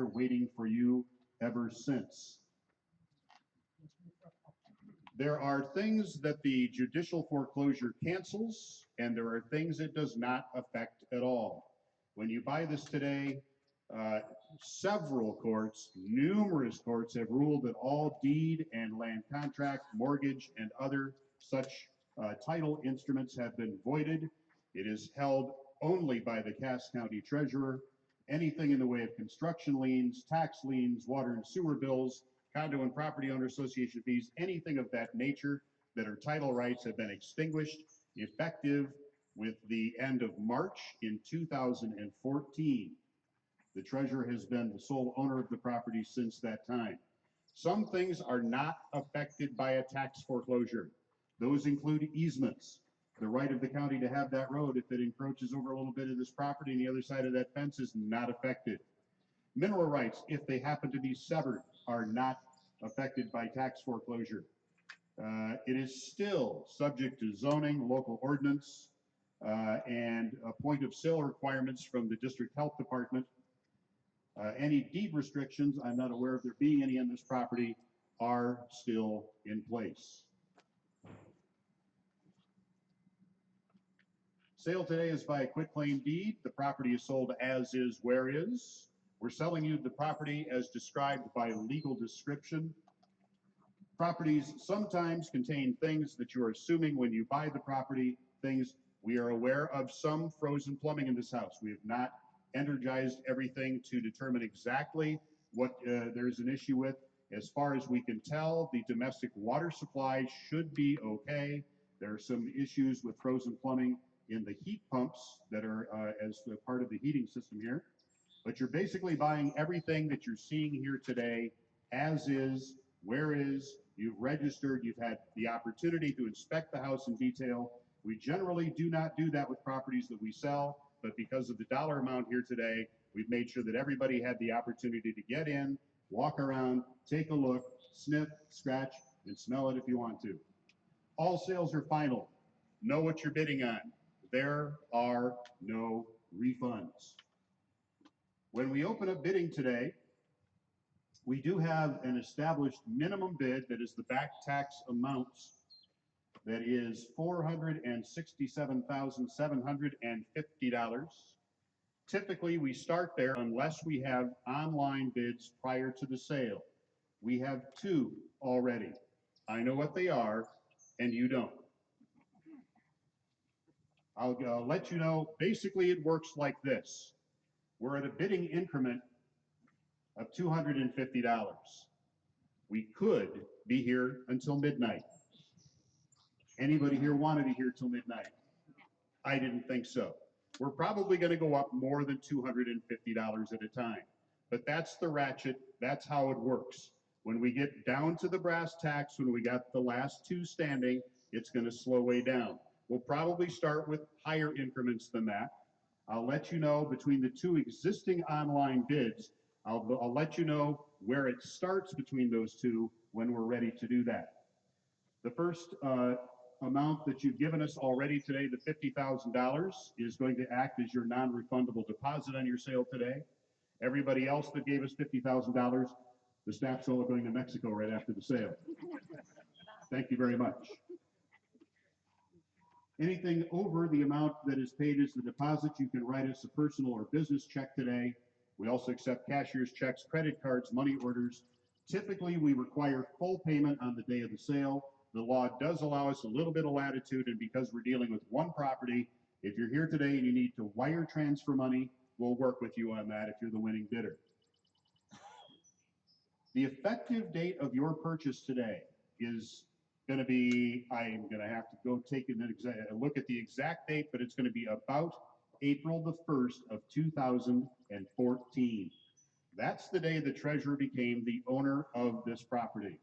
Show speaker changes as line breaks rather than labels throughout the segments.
here waiting for you ever since. There are things that the judicial foreclosure cancels, and there are things it does not affect at all. When you buy this today, several courts, numerous courts have ruled that all deed and land contract, mortgage, and other such title instruments have been voided. It is held only by the Cass County Treasurer. Anything in the way of construction liens, tax liens, water and sewer bills, condo and property owner association fees, anything of that nature that are title rights have been extinguished, effective with the end of March in 2014. The treasurer has been the sole owner of the property since that time. Some things are not affected by a tax foreclosure. Those include easements. The right of the county to have that road, if it encroaches over a little bit of this property on the other side of that fence, is not affected. Mineral rights, if they happen to be severed, are not affected by tax foreclosure. It is still subject to zoning, local ordinance, and point of sale requirements from the district health department. Any deed restrictions, I'm not aware of there being any on this property, are still in place. Sale today is by a quitclaim deed. The property is sold as is, where is. We're selling you the property as described by legal description. Properties sometimes contain things that you're assuming when you buy the property, things we are aware of some frozen plumbing in this house. We have not energized everything to determine exactly what there's an issue with. As far as we can tell, the domestic water supply should be okay. There are some issues with frozen plumbing in the heat pumps that are as part of the heating system here. But you're basically buying everything that you're seeing here today as is, where is. You've registered, you've had the opportunity to inspect the house in detail. We generally do not do that with properties that we sell, but because of the dollar amount here today, we've made sure that everybody had the opportunity to get in, walk around, take a look, sniff, scratch, and smell it if you want to. All sales are final. Know what you're bidding on. There are no refunds. When we open up bidding today, we do have an established minimum bid that is the back tax amounts. That is $467,750. Typically, we start there unless we have online bids prior to the sale. We have two already. I know what they are, and you don't. I'll let you know. Basically, it works like this. We're at a bidding increment of $250. We could be here until midnight. Anybody here want to be here till midnight? I didn't think so. We're probably going to go up more than $250 at a time, but that's the ratchet. That's how it works. When we get down to the brass tacks, when we got the last two standing, it's going to slow way down. We'll probably start with higher increments than that. I'll let you know between the two existing online bids. I'll let you know where it starts between those two when we're ready to do that. The first amount that you've given us already today, the $50,000, is going to act as your non-refundable deposit on your sale today. Everybody else that gave us $50,000, the staff's all going to Mexico right after the sale. Thank you very much. Anything over the amount that is paid as the deposit, you can write us a personal or business check today. We also accept cashier's checks, credit cards, money orders. Typically, we require full payment on the day of the sale. The law does allow us a little bit of latitude, and because we're dealing with one property, if you're here today and you need to wire transfer money, we'll work with you on that if you're the winning bidder. The effective date of your purchase today is going to be, I'm going to have to go take a look at the exact date, but it's going to be about April the 1st of 2014. That's the day the treasurer became the owner of this property.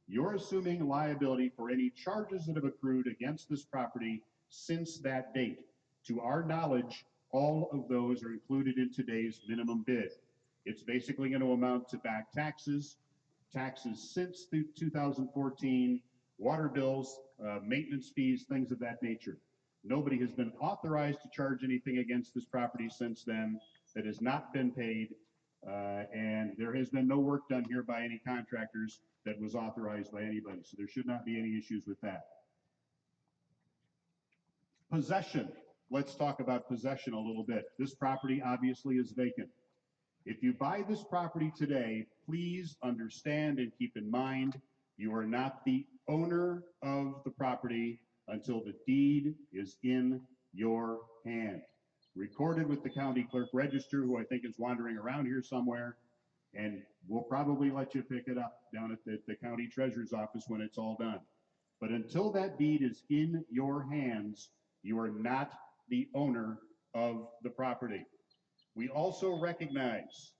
You're assuming liability for any charges that have accrued against this property since that date. To our knowledge, all of those are included in today's minimum bid. It's basically going to amount to back taxes, taxes since 2014, water bills, maintenance fees, things of that nature. Nobody has been authorized to charge anything against this property since then that has not been paid. And there has been no work done here by any contractors that was authorized by anybody, so there should not be any issues with that. Possession. Let's talk about possession a little bit. This property obviously is vacant. If you buy this property today, please understand and keep in mind, you are not the owner of the property until the deed is in your hand. Recorded with the county clerk register, who I think is wandering around here somewhere, and we'll probably let you pick it up down at the county treasurer's office when it's all done. But until that deed is in your hands, you are not the owner of the property. We also recognize,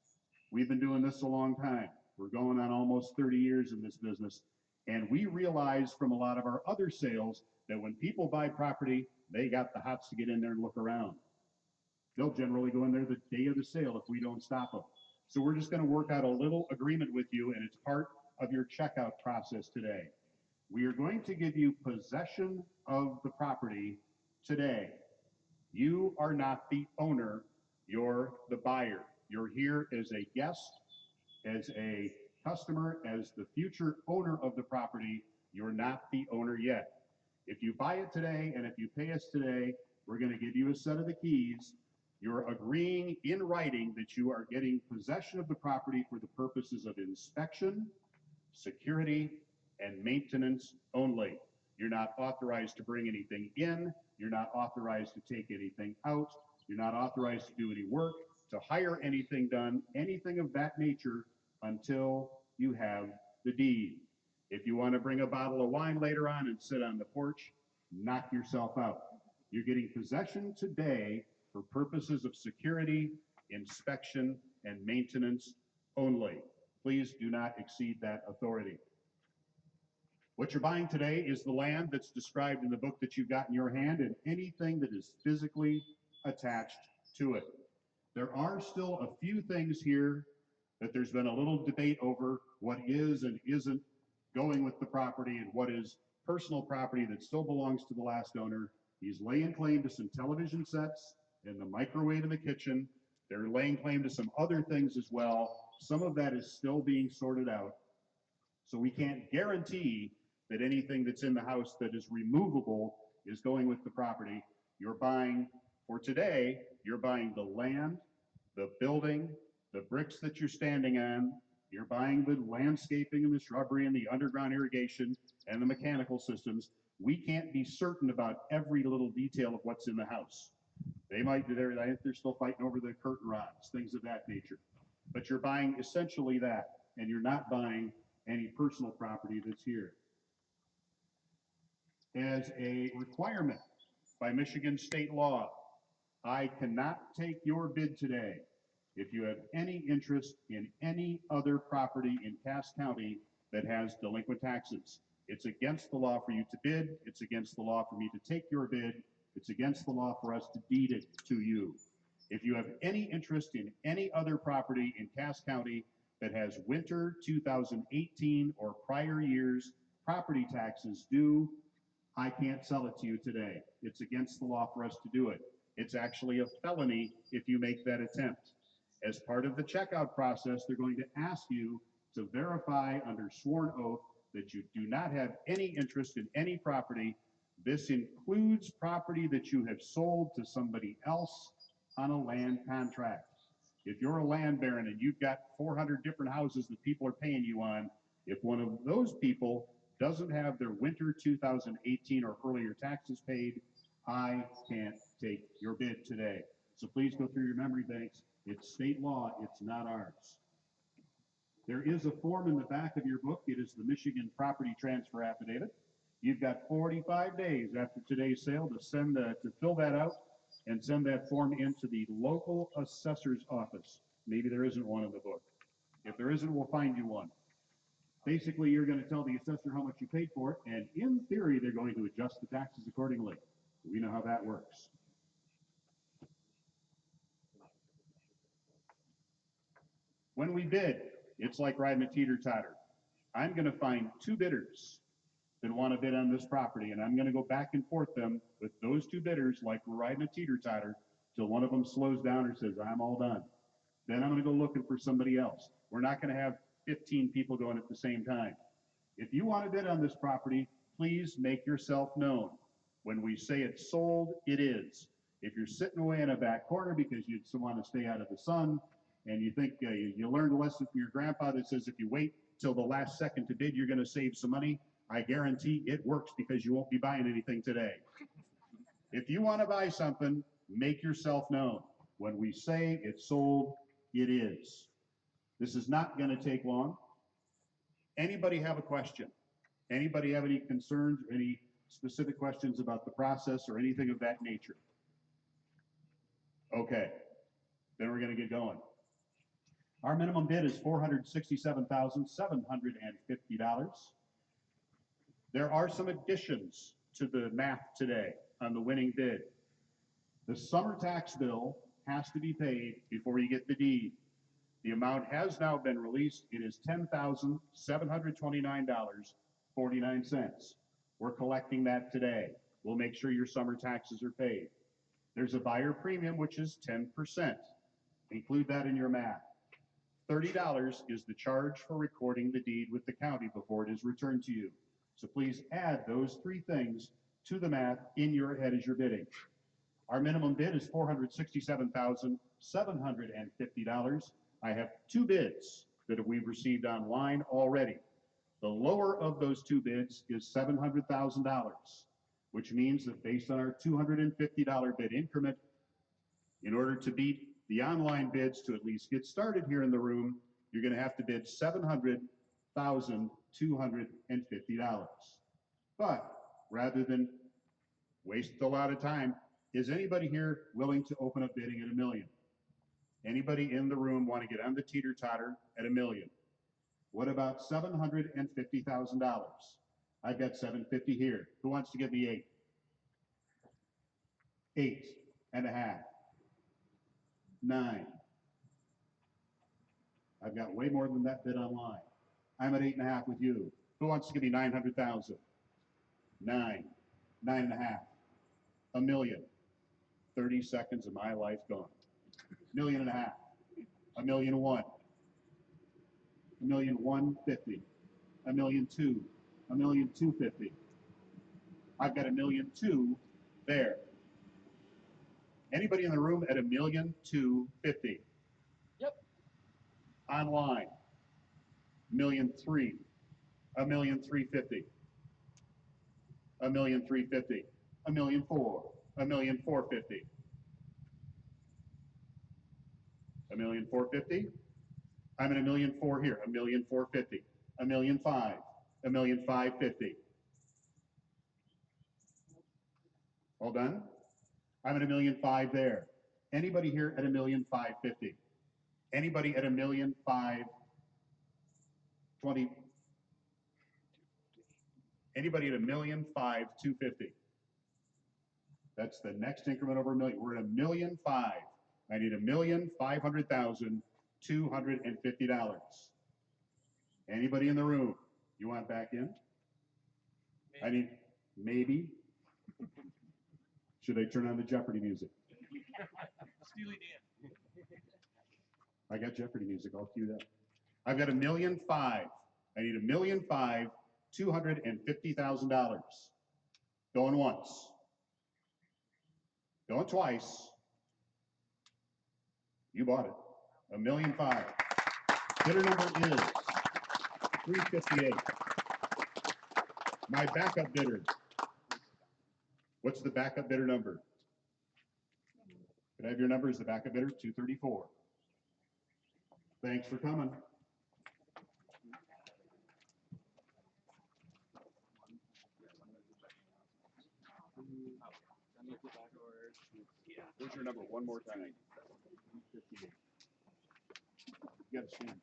we've been doing this a long time. We're going on almost 30 years in this business. And we realize from a lot of our other sales that when people buy property, they got the hots to get in there and look around. They'll generally go in there the day of the sale if we don't stop them. So we're just going to work out a little agreement with you, and it's part of your checkout process today. We are going to give you possession of the property today. You are not the owner, you're the buyer. You're here as a guest, as a customer, as the future owner of the property. You're not the owner yet. If you buy it today and if you pay us today, we're going to give you a set of the keys. You're agreeing in writing that you are getting possession of the property for the purposes of inspection, security, and maintenance only. You're not authorized to bring anything in. You're not authorized to take anything out. You're not authorized to do any work, to hire anything done, anything of that nature until you have the deed. If you want to bring a bottle of wine later on and sit on the porch, knock yourself out. You're getting possession today for purposes of security, inspection, and maintenance only. Please do not exceed that authority. What you're buying today is the land that's described in the book that you've got in your hand and anything that is physically attached to it. There are still a few things here that there's been a little debate over what is and isn't going with the property and what is personal property that still belongs to the last owner. He's laying claim to some television sets and the microwave in the kitchen. They're laying claim to some other things as well. Some of that is still being sorted out. So we can't guarantee that anything that's in the house that is removable is going with the property. You're buying, for today, you're buying the land, the building, the bricks that you're standing on, you're buying the landscaping and the shrubbery and the underground irrigation and the mechanical systems. We can't be certain about every little detail of what's in the house. They might be there, I think they're still fighting over the curtain rods, things of that nature. But you're buying essentially that, and you're not buying any personal property that's here. As a requirement by Michigan state law, I cannot take your bid today if you have any interest in any other property in Cass County that has delinquent taxes. It's against the law for you to bid. It's against the law for me to take your bid. It's against the law for us to deed it to you. If you have any interest in any other property in Cass County that has winter 2018 or prior years property taxes due, I can't sell it to you today. It's against the law for us to do it. It's actually a felony if you make that attempt. As part of the checkout process, they're going to ask you to verify under sworn oath that you do not have any interest in any property. This includes property that you have sold to somebody else on a land contract. If you're a land baron and you've got 400 different houses that people are paying you on, if one of those people doesn't have their winter 2018 or earlier taxes paid, I can't take your bid today. So please go through your memory banks. It's state law, it's not ours. There is a form in the back of your book. It is the Michigan Property Transfer Affidavit. You've got 45 days after today's sale to fill that out and send that form into the local assessor's office. Maybe there isn't one in the book. If there isn't, we'll find you one. Basically, you're going to tell the assessor how much you paid for it, and in theory, they're going to adjust the taxes accordingly. We know how that works. When we bid, it's like riding a teeter-totter. I'm going to find two bidders that want to bid on this property, and I'm going to go back and forth them with those two bidders like we're riding a teeter-totter till one of them slows down or says, I'm all done. Then I'm going to go looking for somebody else. We're not going to have 15 people going at the same time. If you want to bid on this property, please make yourself known. When we say it's sold, it is. If you're sitting away in a back corner because you want to stay out of the sun, and you think you learned a lesson from your grandpa that says if you wait till the last second to bid, you're going to save some money, I guarantee it works because you won't be buying anything today. If you want to buy something, make yourself known. When we say it's sold, it is. This is not going to take long. Anybody have a question? Anybody have any concerns or any specific questions about the process or anything of that nature? Okay, then we're going to get going. Our minimum bid is $467,750. There are some additions to the math today on the winning bid. The summer tax bill has to be paid before you get the deed. The amount has now been released. It is $10,729.49. We're collecting that today. We'll make sure your summer taxes are paid. There's a buyer premium, which is 10%. Include that in your math. $30 is the charge for recording the deed with the county before it is returned to you. So please add those three things to the math in your head as you're bidding. Our minimum bid is $467,750. I have two bids that we've received online already. The lower of those two bids is $700,000, which means that based on our $250 bid increment, in order to beat the online bids to at least get started here in the room, you're going to have to bid $700,250. But rather than waste a lot of time, is anybody here willing to open up bidding at $1 million? Anybody in the room want to get on the teeter-totter at $1 million? What about $750,000? I've got $750 here. Who wants to give me 8? 8.5. 9. I've got way more than that bid online. I'm at 8.5 with you. Who wants to give me 900,000? 9. 9.5. $1 million. 30 seconds of my life gone. $1.5 million. $1,000,001. $1,150,000. $1,200,000. $1,250,000. I've got $1,200,000 there. Anybody in the room at $1,250,000?
Yep.
Online, $1,300,000. $1,350,000. $1,350,000. $1,400,000. $1,450,000. $1,450,000. I'm at $1,400,000 here. $1,450,000. $1,500,000. $1,550,000. All done? I'm at $1,500,000 there. Anybody here at $1,550,000? Anybody at $1,520,000? Anybody at $1,502,250? That's the next increment over $1 million. We're at $1,500,000. I need $1,500,250. Anybody in the room? You want back in?
Maybe.
I need maybe. Should I turn on the Jeopardy music?
Steely Dan.
I got Jeopardy music all queued up. I've got $1,500,000. I need $1,500,250,000. Going once. Going twice. You bought it. $1,500,000. Bidder number is 358. My backup bidder. What's the backup bidder number? Can I have your number as the backup bidder? 234. Thanks for coming. Where's your number? One more time. 58. You got to stand.